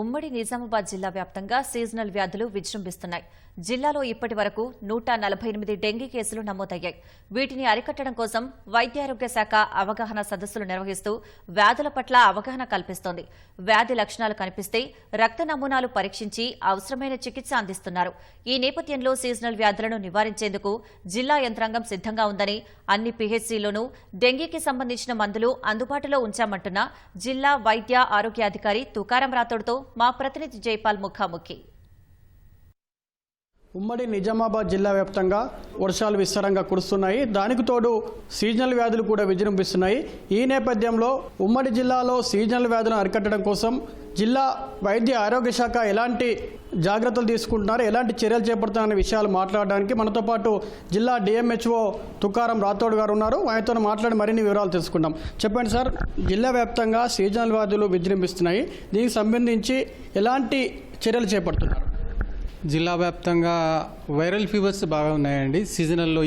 ఉమ్మడి నిజామాబాద్ జిల్లా వ్యాప్తంగా సీజనల్ వ్యాధులు విజృంభిస్తున్నాయి. జిల్లాలో ఇప్పటి వరకు 148 డెంగీ కేసులు నమోదయ్యాయి. వీటిని అరికట్టడం కోసం వైద్యారోగ్య శాఖ అవగాహన సదస్సులు నిర్వహిస్తూ వ్యాధుల పట్ల అవగాహన కల్పిస్తోంది. వ్యాధి లక్షణాలు కనిపిస్తే రక్త నమూనాలు పరీక్షించి అవసరమైన చికిత్స అందిస్తున్నారు. ఈ నేపథ్యంలో సీజనల్ వ్యాధులను నివారించేందుకు జిల్లా యంత్రాంగం సిద్ధంగా ఉందని, అన్ని పీహెచ్సీలోనూ డెంగీకి సంబంధించిన మందులు అందుబాటులో ఉంచామంటున్న జిల్లా వైద్య ఆరోగ్యాధికారి తుకారం రాథోడ్తో మా ప్రతినిధి జైపాల్ ముఖాముఖి. ఉమ్మడి నిజామాబాద్ జిల్లా వ్యాప్తంగా వర్షాలు విస్తారంగా కురుస్తున్నాయి. దానికి తోడు సీజనల్ వ్యాధులు కూడా విజృంభిస్తున్నాయి. ఈ నేపథ్యంలో ఉమ్మడి జిల్లాలో సీజనల్ వ్యాధులను అరికట్టడం కోసం జిల్లా వైద్య ఆరోగ్య శాఖ ఎలాంటి జాగ్రత్తలు తీసుకుంటున్నారు, ఎలాంటి చర్యలు చేపడుతున్నారనే విషయాలు మాట్లాడడానికి మనతో పాటు జిల్లా డిఎంహెచ్ఓ తుకారం రాథోడ్ గారు ఉన్నారు. ఆయనతో మాట్లాడి మరిన్ని వివరాలు తెలుసుకుందాం. చెప్పండి సార్, జిల్లా వ్యాప్తంగా సీజనల్ వ్యాధులు విజృంభిస్తున్నాయి. దీనికి సంబంధించి ఎలాంటి చర్యలు చేపడుతున్నారు? జిల్లా వ్యాప్తంగా వైరల్ ఫీవర్స్ బాగా ఉన్నాయండి.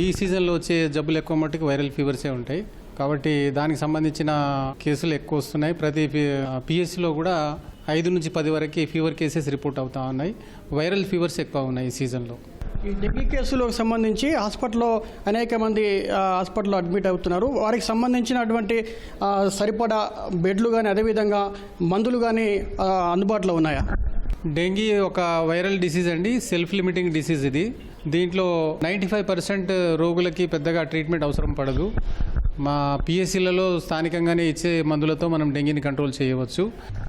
ఈ సీజన్లో వచ్చే జబ్బులు ఎక్కువ మట్టుకు వైరల్ ఫీవర్సే ఉంటాయి. కాబట్టి దానికి సంబంధించిన కేసులు ఎక్కువ వస్తున్నాయి. ప్రతి పిఎస్సిలో కూడా 5 నుంచి 10 వరకు ఫీవర్ కేసెస్ రిపోర్ట్ అవుతా ఉన్నాయి. వైరల్ ఫీవర్స్ ఎక్కువ ఉన్నాయి ఈ సీజన్లో. ఈ డెంగీ కేసులకు సంబంధించి హాస్పిటల్లో అనేక మంది హాస్పిటల్లో అడ్మిట్ అవుతున్నారు. వారికి సంబంధించినటువంటి సరిపడా బెడ్లు కానీ అదేవిధంగా మందులు కానీ అందుబాటులో ఉన్నాయా? డెంగీ ఒక వైరల్ డిసీజ్ అండి, సెల్ఫ్ లిమిటింగ్ డిసీజ్ ఇది. దీంట్లో 95% రోగులకి పెద్దగా ట్రీట్మెంట్ అవసరం పడదు. మా పిఎస్సీలలో స్థానికంగానే ఇచ్చే మందులతో మనం డెంగీని కంట్రోల్ చేయవచ్చు.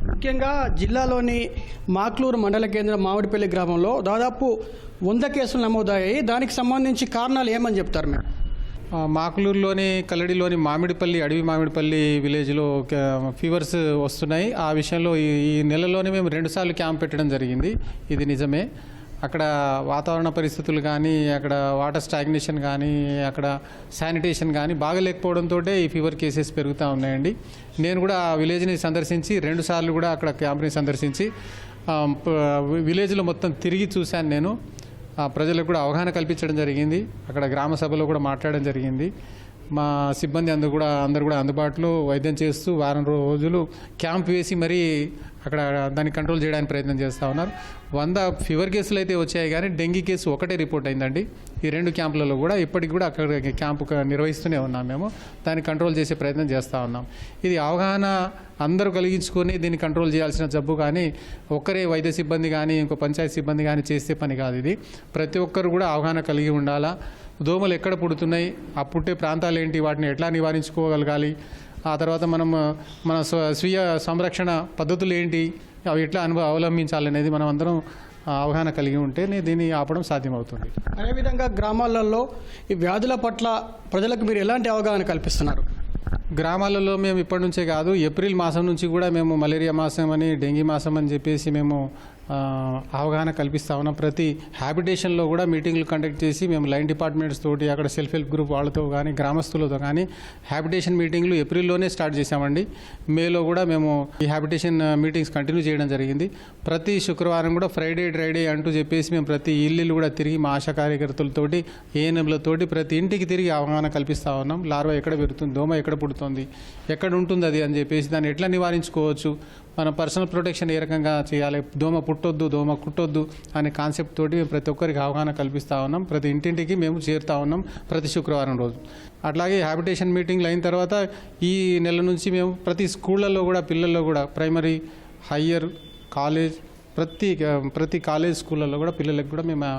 ముఖ్యంగా జిల్లాలోని మాక్లూరు మండల కేంద్రం మామిడిపల్లి గ్రామంలో దాదాపు 100 కేసులు నమోదయ్యాయి. దానికి సంబంధించి కారణాలు ఏమని చెప్తారు మీరు? మాకులూరులోని కల్లడిలోని అడవి మామిడిపల్లి విలేజ్లో ఫీవర్స్ వస్తున్నాయి. ఆ విషయంలో ఈ నెలలోనే మేము 2 సార్లు క్యాంప్ పెట్టడం జరిగింది. ఇది నిజమే. అక్కడ వాతావరణ పరిస్థితులు కానీ, అక్కడ వాటర్ స్టాగ్నేషన్ కానీ, అక్కడ శానిటేషన్ కానీ బాగలేకపోవడంతో ఈ ఫీవర్ కేసెస్ పెరుగుతూ ఉన్నాయండి. నేను కూడా ఆ విలేజ్ని సందర్శించి 2 సార్లు కూడా అక్కడ క్యాంప్ని సందర్శించి విలేజ్లో మొత్తం తిరిగి చూశాను. నేను ప్రజలకు కూడా అవగాహన కల్పించడం జరిగింది. అక్కడ గ్రామ సభలో కూడా మాట్లాడడం జరిగింది. మా సిబ్బంది అందరూ కూడా అందుబాటులో వైద్యం చేస్తూ వారం రోజులు క్యాంప్ వేసి మరీ అక్కడ దాన్ని కంట్రోల్ చేయడానికి ప్రయత్నం చేస్తూ ఉన్నారు. 100 ఫీవర్ కేసులు అయితే వచ్చాయి కానీ డెంగీ కేసు ఒకటే రిపోర్ట్ అయిందండి. ఈ 2 క్యాంపులలో కూడా ఇప్పటికి కూడా అక్కడ క్యాంపు నిర్వహిస్తూనే ఉన్నాం. మేము దాన్ని కంట్రోల్ చేసే ప్రయత్నం చేస్తూ ఉన్నాం. ఇది అవగాహన అందరూ కలిగించుకొని దీన్ని కంట్రోల్ చేయాల్సిన జబ్బు కానీ ఒక్కరే వైద్య సిబ్బంది కానీ ఇంకో పంచాయతీ సిబ్బంది కానీ చేసే పని కాదు. ఇది ప్రతి ఒక్కరు కూడా అవగాహన కలిగి ఉండాలా. దోమలు ఎక్కడ పుడుతున్నాయి, ఆ పుట్టే ప్రాంతాలు ఏంటి, వాటిని ఎట్లా నివారించుకోగలగాలి, ఆ తర్వాత మన స్వీయ సంరక్షణ పద్ధతులు ఏంటి, అవి ఎట్లా అవలంబించాలనేది మనం అందరం అవగాహన కలిగి ఉంటేనే దీన్ని ఆపడం సాధ్యమవుతుంది. అదేవిధంగా గ్రామాలలో ఈ వ్యాధుల పట్ల ప్రజలకు మీరు ఎలాంటి అవగాహన కల్పిస్తున్నారు? గ్రామాలలో మేము ఇప్పటి నుంచే కాదు, ఏప్రిల్ మాసం నుంచి కూడా మేము మలేరియా మాసం అని, డెంగీ మాసం అని చెప్పేసి మేము అవగాహన కల్పిస్తా ఉన్నాం. ప్రతి హ్యాబిటేషన్లో కూడా మీటింగ్లు కండక్ట్ చేసి మేము లైన్ డిపార్ట్మెంట్స్ తోటి, అక్కడ సెల్ఫ్ హెల్ప్ గ్రూప్ వాళ్ళతో కానీ గ్రామస్తులతో కానీ హ్యాబిటేషన్ మీటింగ్లు ఏప్రిల్లోనే స్టార్ట్ చేశామండి. మేలో కూడా మేము ఈ హ్యాబిటేషన్ మీటింగ్స్ కంటిన్యూ చేయడం జరిగింది. ప్రతి శుక్రవారం కూడా ఫ్రైడే డ్రైడే అంటూ చెప్పేసి మేము ప్రతి ఇల్లు కూడా తిరిగి మా ఆశా కార్యకర్తలతోటి, ఏఎన్ఎంలతోటి ప్రతి ఇంటికి తిరిగి అవగాహన కల్పిస్తూ ఉన్నాం. లార్వా ఎక్కడ పెరుగుతుంది, దోమ ఎక్కడ పుడుతుంది, ఎక్కడ ఉంటుంది అది అని చెప్పేసి దాన్ని ఎట్లా నివారించుకోవచ్చు, మన పర్సనల్ ప్రొటెక్షన్ ఏ రకంగా చేయాలి, దోమ పుట్టొద్దు, దోమ కుట్టొద్దు అనే కాన్సెప్ట్ తోటి మేము ప్రతి ఒక్కరికి అవగాహన కల్పిస్తూ ఉన్నాం. ప్రతి ఇంటింటికి మేము చేరుతూ ఉన్నాం ప్రతి శుక్రవారం రోజు. అట్లాగే హ్యాబిటేషన్ మీటింగ్లు అయిన తర్వాత ఈ నెల నుంచి మేము ప్రతి స్కూళ్ళల్లో కూడా పిల్లల్లో కూడా ప్రైమరీ, హయ్యర్, కాలేజ్, ప్రతి కాలేజ్ స్కూళ్ళల్లో కూడా పిల్లలకు కూడా మేము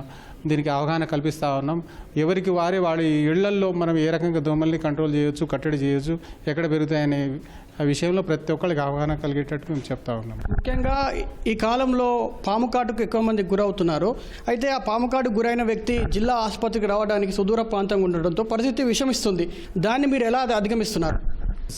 దీనికి అవగాహన కల్పిస్తూ ఉన్నాం. ఎవరికి వారి ఇళ్లల్లో మనం ఏ రకంగా దోమల్ని కంట్రోల్ చేయొచ్చు, కట్టడి చేయొచ్చు, ఎక్కడ పెరుగుతాయనే ఆ విషయంలో ప్రతి ఒక్కరికి అవగాహన కలిగేటట్టు మేము చెప్తా ఉన్నాం. ముఖ్యంగా ఈ కాలంలో పాము కాటుకు ఎక్కువ మంది గురవుతున్నారు. అయితే ఆ పాము కాటుకు గురైన వ్యక్తి జిల్లా ఆసుపత్రికి రావడానికి సుదూర ప్రాంతంగా ఉండడంతో పరిస్థితి విషమిస్తుంది. దాన్ని మీరు ఎలా అధిగమిస్తున్నారు?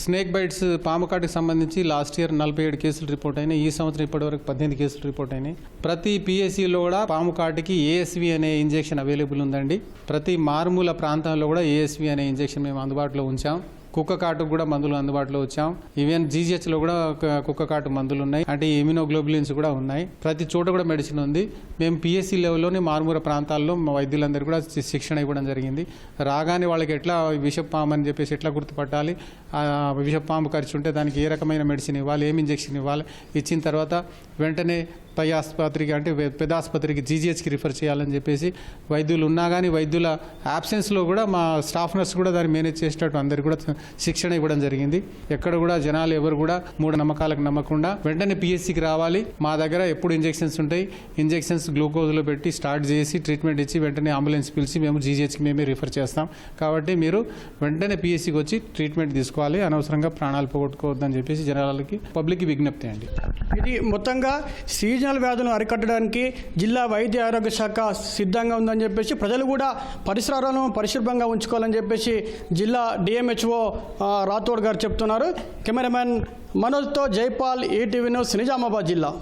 స్నేక్ బైట్స్, పాము కాటుకు సంబంధించి లాస్ట్ ఇయర్ 47 కేసులు రిపోర్ట్ అయినాయి. ఈ సంవత్సరం ఇప్పటివరకు 18 కేసులు రిపోర్ట్ అయినాయి. ప్రతి పిఎస్సిలో కూడా పాము కాటుకి ఏఎస్వి అనే ఇంజెక్షన్ అవైలబుల్ ఉందండి. ప్రతి మారుమూల ప్రాంతాల్లో కూడా ఏఎస్వి అనే ఇంజెక్షన్ మేము అందుబాటులో ఉంచాం. కుక్క కాటుకు కూడా మందులు అందుబాటులో వచ్చాం. ఈవెన్ జీజీహెచ్లో కూడా కుక్క కాటు మందులు ఉన్నాయి, అంటే ఇమ్యూనోగ్లోబులిన్స్ కూడా ఉన్నాయి. ప్రతి చోట కూడా మెడిసిన్ ఉంది. మేము పిఎస్సి లెవెల్లోని మారుమూల ప్రాంతాల్లో మా వైద్యులందరూ కూడా శిక్షణ ఇవ్వడం జరిగింది. రాగానే వాళ్ళకి ఎట్లా విషపాము అని చెప్పేసి ఎట్లా గుర్తుపట్టాలి, విషపాము ఖర్చు ఉంటే దానికి ఏ రకమైన మెడిసిన్ ఇవ్వాలి, ఏం ఇంజెక్షన్ ఇవ్వాలి, ఇచ్చిన తర్వాత వెంటనే పై ఆసుపత్రికి అంటే పెద్ద ఆసుపత్రికి జీజీహెచ్కి రిఫర్ చేయాలని చెప్పేసి వైద్యులు ఉన్నా కానీ వైద్యుల యాబ్సెన్స్లో కూడా మా స్టాఫ్ నర్స్ కూడా దాన్ని మేనేజ్ చేసేటట్టు అందరికీ కూడా శిక్షణ ఇవ్వడం జరిగింది. ఎక్కడ కూడా జనాలు ఎవరు కూడా మూఢనమ్మకాలకు నమ్మకుండా వెంటనే పిఎస్సికి రావాలి. మా దగ్గర ఎప్పుడు ఇంజెక్షన్స్ ఉంటాయి, ఇంజెక్షన్స్ గ్లూకోజ్లో పెట్టి స్టార్ట్ చేసి ట్రీట్మెంట్ ఇచ్చి వెంటనే అంబులెన్స్ పిలిచి మేము జీజీహెచ్కి మేమే రిఫర్ చేస్తాం. కాబట్టి మీరు వెంటనే పిఎస్సికి వచ్చి ట్రీట్మెంట్ తీసుకోవాలి, అనవసరంగా ప్రాణాలు పోగొట్టుకోవద్దని చెప్పేసి జనాలకి పబ్లిక్కి విజ్ఞప్తి అండి. ఇది మొత్తంగా సీజనల్ వ్యాధులను అరికట్టడానికి జిల్లా వైద్య ఆరోగ్య శాఖ సిద్ధంగా ఉందని చెప్పేసి ప్రజలు కూడా పరిసరాలను పరిశుభ్రంగా ఉంచుకోవాలని చెప్పేసి జిల్లా డిఎంహెచ్ఓ రాథోడ్ గారు చెప్తున్నారు. కెమెరామెన్ మనోజ్తో జైపాల్, ఈటీవీ న్యూస్, నిజామాబాద్ జిల్లా.